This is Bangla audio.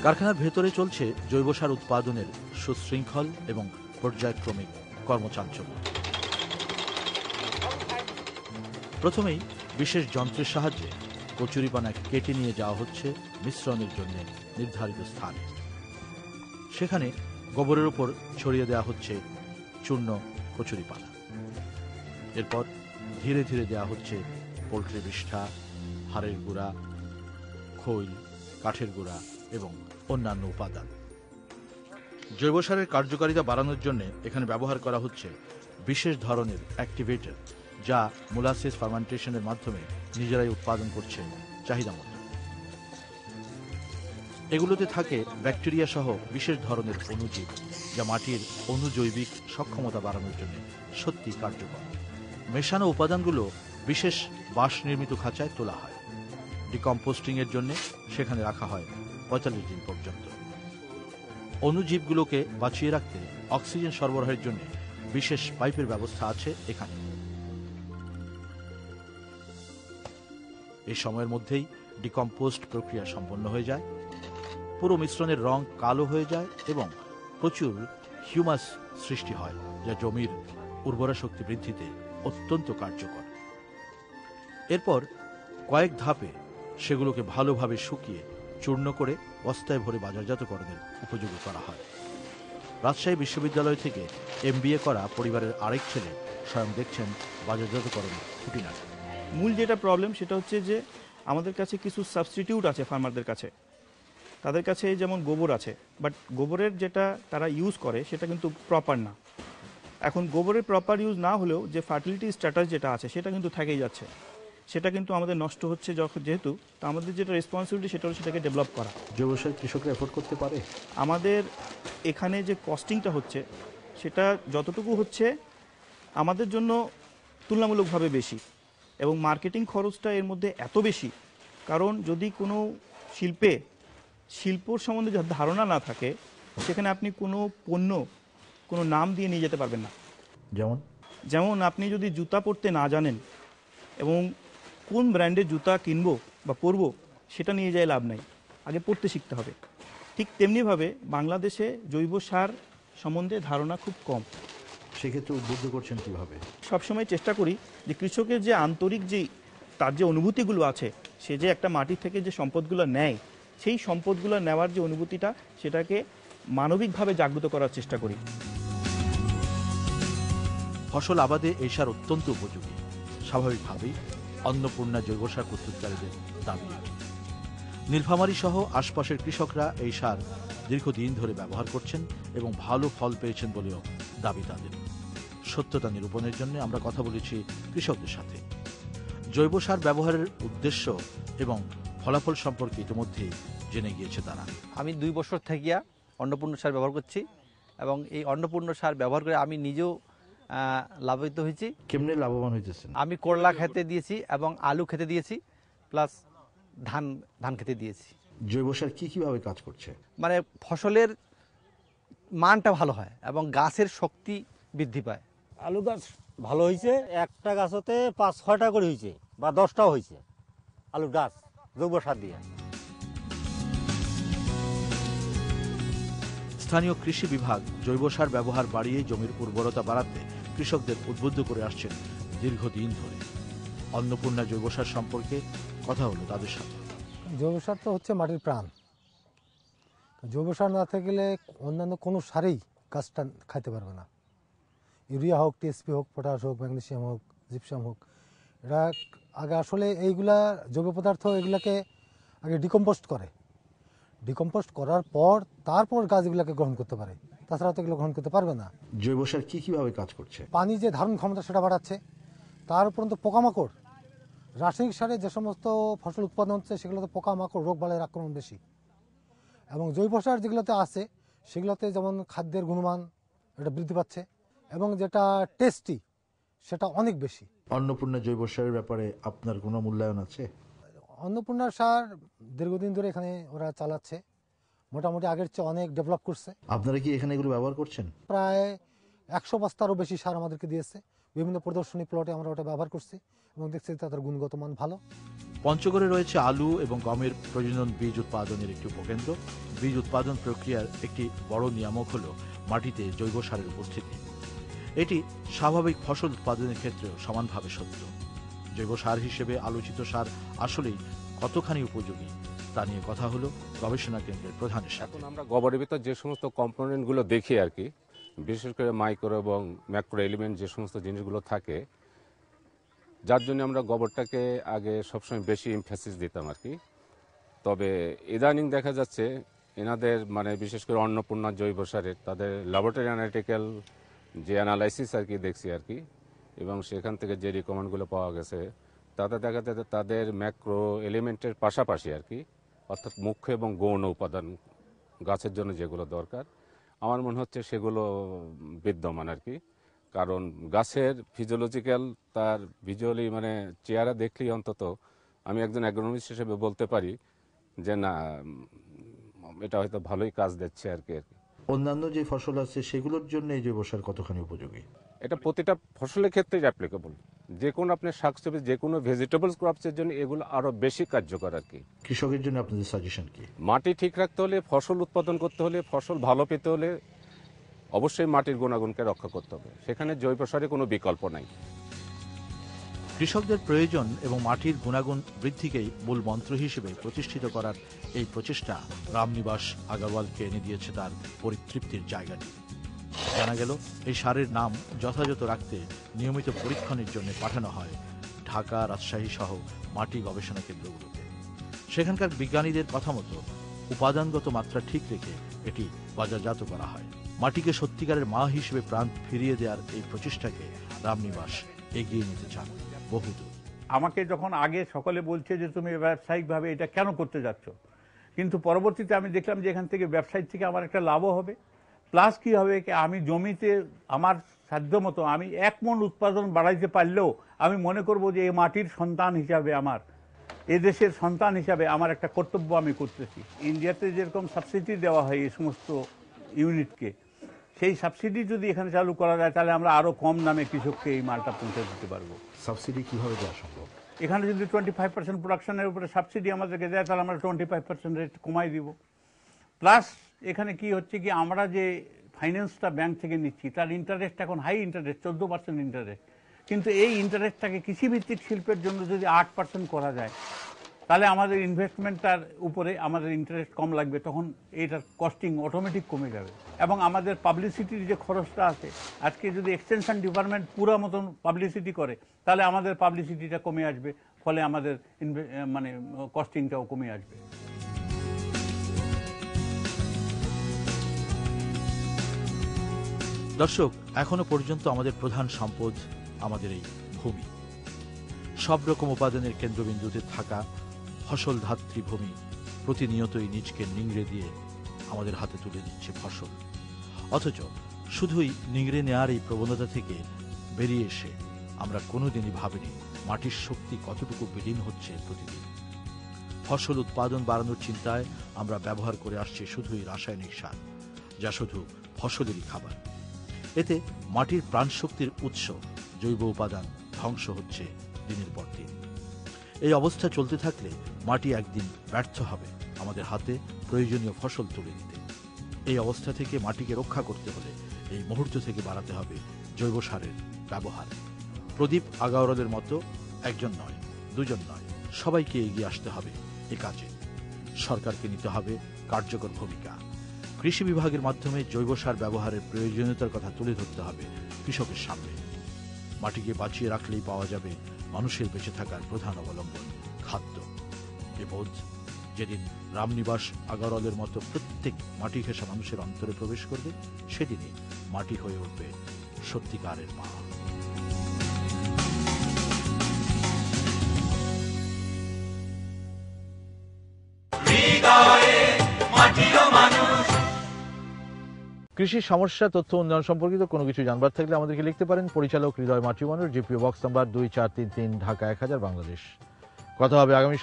কারখানার ভেতরে চলছে জৈব সার উৎপাদনের সুশৃঙ্খল এবং পর্যায়ক্রমিক কর্মচাঞ্চল্য। প্রথমেই বিশেষ যন্ত্রের সাহায্যে কচুরিপানা কেটে নিয়ে যাওয়া হচ্ছে মিশ্রণের জন্য নির্ধারিত স্থানে। সেখানে গোবরের উপর ছড়িয়ে দেওয়া হচ্ছে চূর্ণ কচুরিপানা। এরপর ধীরে ধীরে দেওয়া হচ্ছে পোলট্রি বিষ্ঠা, হাড়ের গুঁড়া, খৈল, কাঠের গুঁড়া এবং অন্যান্য উপাদান। জৈব সারের কার্যকারিতা বাড়ানোর জন্য এখানে ব্যবহার করা হচ্ছে বিশেষ ধরনের অ্যাক্টিভেটর, যা মোলাসিস ফার্মেন্টেশনের মাধ্যমে নিজেরাই উৎপাদন করছে চাহিদা মতো। এগুলোতে থাকে ব্যাকটেরিয়া সহ বিশেষ ধরনের অণুজীব, যা মাটির অণুজৈবিক সক্ষমতা বাড়ানোর জন্য সত্যি কার্যকর। মেশানো উপাদানগুলো বিশেষ বাঁশ নির্মিত খাঁচায় তোলা হয়। ডিকম্পোস্টিং এর জন্য সেখানে রাখা হয় ৪৫ দিন পর্যন্ত। অণুজীবগুলোকে বাঁচিয়ে রাখতে অক্সিজেন সরবরাহের জন্য বিশেষ পাইপের ব্যবস্থা আছে এখানে। এই সময়ের মধ্যেই ডিকম্পোস্ট প্রক্রিয়া সম্পন্ন হয়ে যায়। পুরো মিশ্রণের রং কালো হয়ে যায় এবং প্রচুর হিউমাস সৃষ্টি হয়, যা জমির উর্বরা শক্তি বৃদ্ধিতে অত্যন্ত কার্যকর। এরপর কয়েক ধাপে সেগুলোকে ভালোভাবে শুকিয়ে চূর্ণ করে বস্তায় ভরে বাজারজাতকরণের উপযোগী করা হয়। রাজশাহী বিশ্ববিদ্যালয় থেকে MBA করা পরিবারের আরেক ছেলে স্বয়ং দেখছেন বাজারজাতকরণের খুঁটিনাটি। মূল যেটা প্রবলেম সেটা হচ্ছে যে আমাদের কাছে কিছু সাবস্টিটিউট আছে ফার্মারদের কাছে। তাদের কাছে যেমন গোবর আছে, বাট গোবরের যেটা তারা ইউজ করে সেটা কিন্তু প্রপার না। এখন গোবরের প্রপার ইউজ না হলেও যে ফার্টিলিটি স্ট্যাটাস যেটা আছে সেটা কিন্তু থেকেই যাচ্ছে। সেটা কিন্তু আমাদের নষ্ট হচ্ছে যেহেতু, তো আমাদের যেটা রেসপন্সিবিলিটি সেটা হলো সেটাকে ডেভেলপ করা। জৈব সার কৃষকরা এফোর্ড করতে পারে? আমাদের এখানে যে কস্টিংটা হচ্ছে সেটা যতটুকু হচ্ছে আমাদের জন্য তুলনামূলকভাবে বেশি, এবং মার্কেটিং খরচটা এর মধ্যে এত বেশি, কারণ যদি কোনো শিল্পর সম্বন্ধে ধারণা না থাকে সেখানে আপনি কোনো পণ্য কোনো নাম দিয়ে নিয়ে যেতে পারবেন না। যেমন আপনি যদি জুতা পরতে না জানেন এবং কোন ব্র্যান্ডের জুতা কিনবো বা পরবো সেটা নিয়ে যায় লাভ নাই, আগে পড়তে শিখতে হবে। ঠিক তেমনিভাবে বাংলাদেশে জৈব সার সম্বন্ধে ধারণা খুব কম। সেক্ষেত্রে উদ্বুদ্ধ করছেন কীভাবে? সবসময় চেষ্টা করি যে কৃষকের যে আন্তরিক তার যে অনুভূতিগুলো আছে, সে যে একটা মাটি থেকে যে সম্পদগুলো নেয়, সেই সম্পদগুলো নেওয়ার যে অনুভূতিটা সেটাকে মানবিকভাবে জাগ্রত করার চেষ্টা করি। ফসল আবাদে এই সার অত্যন্ত উপযোগী। স্বাভাবিকভাবেই অন্নপূর্ণা জৈব সার প্রস্তুতকারীদের দাবি। নীলফামারী সহ আশপাশের কৃষকরা এই সার দীর্ঘদিন ধরে ব্যবহার করছেন এবং ভালো ফল পেয়েছেন বলেও দাবি তাদের। সত্যতা নিরূপণের জন্য আমরা কথা বলেছি কৃষকদের সাথে। জৈব সার ব্যবহারের উদ্দেশ্য এবং ফলাফল সম্পর্কে ইতিমধ্যেই জেনে গিয়েছে তারা। আমি 2 বছর থেকে অন্নপূর্ণা সার ব্যবহার করছি এবং এই অন্নপূর্ণা সার ব্যবহার করে আমি নিজেও লাভান্বিত হয়েছি। কেমনে লাভবান হইতেছেন? আমি করলা খেতে দিয়েছি এবং আলু খেতে দিয়েছি, প্লাস ধান খেতে দিয়েছি। জৈব সার কিভাবে কাজ করছে? মানে ফসলের মানটা ভালো হয় এবং গাছের শক্তি বৃদ্ধি পায়। আলু গাছ ভালো হয়েছে, একটা গাছতে 5-6টা করে হয়েছে বা 10টাও হয়েছে আলু গাছ জৈব সার দিয়ে। স্থানীয় কৃষি বিভাগ জৈব সার ব্যবহার বাড়িয়ে জমির উর্বরতা বাড়াতে কৃষকদের উদ্বুদ্ধ করে আসছেন দীর্ঘদিন ধরে। অন্নপূর্ণা জৈব সার সম্পর্কে কথা হলো তাদের সাথে। জৈব সার তো হচ্ছে মাটির প্রাণ। জৈব সার না থাকলে অন্যান্য কোনো সারেই গাছটা খাইতে পারবে না। ইউরিয়া হোক, টিএসপি হোক, পটাশ হোক, ম্যাগনেসিয়াম হোক, জিপসাম হোক, এরা আগে আসলে এইগুলা জৈব পদার্থ এগুলাকে আগে ডিকম্পোস্ট করে। ডিকম্পোস্ট করার পর তারপর গাছগুলোকে গ্রহণ করতে পারে, তাছাড়া তো এগুলো গ্রহণ করতে পারবে না। জৈব সার কিভাবে কাজ করছে? পানি যে ধারণ ক্ষমতা সেটা বাড়াচ্ছে, তার উপরন্ত পোকামাকড়, রাসায়নিক সারে যে সমস্ত ফসল উৎপাদন হচ্ছে সেগুলোতে পোকামাকড় রোগ বালাইয়ের আক্রমণ বেশি, এবং জৈব সার যেগুলোতে আছে সেগুলোতে যেমন খাদ্যের গুণমান এটা বৃদ্ধি পাচ্ছে এবং যেটা টেস্টি সেটা অনেক বেশি। অন্নপূর্ণা জৈব সারের ব্যাপারে আপনার কোনো মূল্যায়ন আছে? অন্নপূর্ণা সার দীর্ঘদিন ধরে এখানে ওরা চালাচ্ছে, মোটামুটি আগের চেয়ে অনেক ডেভেলপ করছে। আপনারা কি এখানে এগুলো ব্যবহার করছেন? প্রায় 100 বস্তারও বেশি সার আমাদেরকে দিয়েছে, বিভিন্ন প্রদর্শনী প্লটে আমরা ওটা ব্যবহার করছি এবং দেখছি তাদের গুণগত মান ভালো। পঞ্চগড়ে রয়েছে আলু এবং গমের প্রজনন বীজ উৎপাদনের একটি উপকেন্দ্র। বীজ উৎপাদন প্রক্রিয়ার একটি বড় নিয়ামক হল মাটিতে জৈব সারের উপস্থিতি। এটি স্বাভাবিক ফসল উৎপাদনের ক্ষেত্রেও সমানভাবে সত্য। জৈব সার হিসেবে আলোচিত সার আসলেই কতখানি উপযোগী তা নিয়ে কথা হলো গবেষণা কেন্দ্রের প্রধানের সাথে। এখন আমরা গোবরের ভিতর যে সমস্ত কম্পোনেন্টগুলো দেখি আর কি, বিশেষ করে মাইক্রো এবং ম্যাক্রো এলিমেন্ট যে সমস্ত জিনিসগুলো থাকে, যার জন্য আমরা গোবরটাকে আগে সবসময় বেশি এমফ্যাসিস দিতাম আর কি। তবে ইদানিং দেখা যাচ্ছে এনাদের মানে বিশেষ করে অন্নপূর্ণা জৈব সারের তাদের ল্যাবরেটরি অ্যানালিটিক্যাল যে অ্যানালাইসিস আর কি দেখছি আর কি, এবং সেখান থেকে যে রিকমেন্ডগুলো পাওয়া গেছে তাতে দেখা যাচ্ছে তাদের ম্যাক্রো এলিমেন্টের পাশাপাশি আর কি, অর্থাৎ মুখ্য এবং গৌণ উপাদান গাছের জন্য যেগুলো দরকার আমার মনে হচ্ছে সেগুলো বিদ্যমান আর কি। কারণ গাছের ফিজিওলজিক্যাল তার ভিজুয়ালি মানে চেহারা দেখলেই অন্তত আমি একজন অ্যাগ্রোনমিস্ট হিসেবে বলতে পারি যে না, এটা হয়তো ভালোই কাজ দিচ্ছে আর কি। অন্যান্য যে ফসল আছে সেগুলোর জন্য এই জৈব সার কতখানি উপযোগী? এটা প্রতিটা ফসলের ক্ষেত্রেই অ্যাপ্লিকেবল। যে কোনো আপনি শাকসবজি যে কোনো ভেজিটেবলস ক্রপসের জন্য এগুলো আরো বেশি কার্যকর আর কি। কৃষকের জন্য আপনাদের সাজেশন কি? মাটি ঠিক রাখতে হলে, ফসল উৎপাদন করতে হলে, ফসল ভালো পেতে হলে অবশ্যই মাটির গুণাগুণকে রক্ষা করতে হবে। সেখানে জৈব সারের কোনো বিকল্প নাই। কৃষকদের প্রয়োজন এবং মাটির গুণাগুণ বৃদ্ধিকেই মূল মন্ত্র হিসেবে প্রতিষ্ঠিত করার এই প্রচেষ্টা রামনিবাস আগরওয়ালকে এনে দিয়েছে তার পরিতৃপ্তির জায়গাটি। জানা গেল এই সারের নাম যথাযথ রাখতে নিয়মিত পরীক্ষণের জন্য পাঠানো হয় ঢাকা, রাজশাহী সহ মাটি গবেষণা কেন্দ্রগুলোতে। সেখানকার বিজ্ঞানীদের কথা মতো উপাদানগত মাত্রা ঠিক রেখে এটি বাজারজাত করা হয়। মাটিকে সত্যিকারের মা হিসেবে প্রাণ ফিরিয়ে দেওয়ার এই প্রচেষ্টাকে রামনিবাস এগিয়ে নিতে চান বহুদূর। আমাকে যখন আগে সকলে বলছে যে তুমি ব্যবসায়িকভাবে এটা কেন করতে যাচ্ছ, কিন্তু পরবর্তীতে আমি দেখলাম যে এখান থেকে ব্যবসায়িক থেকে আমার একটা লাভও হবে, প্লাস কি হবে কি আমি জমিতে আমার সাধ্য মতো আমি 1 মণ উৎপাদন বাড়াইতে পারলেও আমি মনে করব যে এই মাটির সন্তান হিসাবে, আমার এ দেশের সন্তান হিসাবে আমার একটা কর্তব্য আমি করতেছি। ইন্ডিয়াতে যেরকম সাবসিডি দেওয়া হয় এই সমস্ত ইউনিটকে, সেই সাবসিডি যদি এখানে চালু করা যায় তাহলে আমরা আরও কম দামে কৃষককে এই মালটা পৌঁছে দিতে পারবো। সাবসিডি কিভাবে দেওয়া সম্ভব? এখানে যদি 25% প্রোডাকশনের উপরে সাবসিডি আমাদেরকে দেয় তাহলে আমরা 25% রেট কমাই দিব। প্লাস এখানে কি হচ্ছে কি আমরা যে ফাইন্যান্সটা ব্যাংক থেকে নিচ্ছি তার ইন্টারেস্ট এখন হাই ইন্টারেস্ট, 14% ইন্টারেস্ট, কিন্তু এই ইন্টারেস্টটাকে কৃষিভিত্তিক শিল্পের জন্য যদি 8% করা যায় তাহলে আমাদের ইনভেস্টমেন্টটার উপরে আমাদের ইন্টারেস্ট কম লাগবে, তখন এইটার কস্টিং অটোমেটিক কমে যাবে। এবং আমাদের পাবলিসিটির যে খরচটা আছে, আজকে যদি এক্সটেনশন ডিপার্টমেন্ট পুরো মতন পাবলিসিটি করে তাহলে আমাদের পাবলিসিটিটা কমে আসবে, ফলে আমাদের মানে কস্টিংটাও কমে আসবে। দর্শক, এখনো পর্যন্ত আমাদের প্রধান সম্পদ আমাদের এই ভূমি। সব রকম উপাদানের কেন্দ্রবিন্দুতে থাকা ফসল ধাত্রী ভূমি প্রতিনিয়তই নিজকে নিংড়ে দিয়ে আমাদের হাতে তুলে দিচ্ছে ফসল। অথচ শুধুই নিংড়ে নেওয়ার এই প্রবণতা থেকে বেরিয়ে এসে আমরা কোনোদিনই ভাবিনি মাটির শক্তি কতটুকু বিলীন হচ্ছে প্রতিদিন। ফসল উৎপাদন বাড়ানোর চিন্তায় আমরা ব্যবহার করে আসছি শুধুই রাসায়নিক সার, যা শুধু ফসলেরই খাবার। এতে মাটির প্রাণশক্তির উৎস জৈব উপাদান ধ্বংস হচ্ছে দিনের পর দিন। এই অবস্থা চলতে থাকলে মাটি একদিন ব্যর্থ হবে আমাদের হাতে প্রয়োজনীয় ফসল তুলে দিতে। এই অবস্থা থেকে মাটিকে রক্ষা করতে হলে এই মুহূর্ত থেকে বাড়াতে হবে জৈব সারের ব্যবহার। প্রদীপ আগাওয়ারের মতো একজন নয়, দুজন নয়, সবাইকে এগিয়ে আসতে হবে এ কাজে। সরকারকে নিতে হবে কার্যকর ভূমিকা। কৃষি বিভাগের মাধ্যমে জৈব সার ব্যবহারের প্রয়োজনীয়তার কথা তুলে ধরতে হবে কৃষকের সামনে। মাটিকে বাঁচিয়ে রাখলেই পাওয়া যাবে মানুষের বেঁচে থাকার প্রধান অবলম্বন, খাদ্য। এ বোধ যেদিন রামনিবাস আগরওয়ালের মতো প্রত্যেক মাটি ঘেঁষা মানুষের অন্তরে প্রবেশ করবে, সেদিনই মাটি হয়ে উঠবে সত্যিকারের মা। কৃষি সমস্যা, তথ্য উন্নয়ন সম্পর্কিত কোনো কিছু জানবার থাকলে আমাদেরকে লিখতে পারেন। পরিচালক হৃদয় মাতৃ মানুষ, GPO box number 2433 Dhaka 1000 Bangladesh. কথা হবে আগামী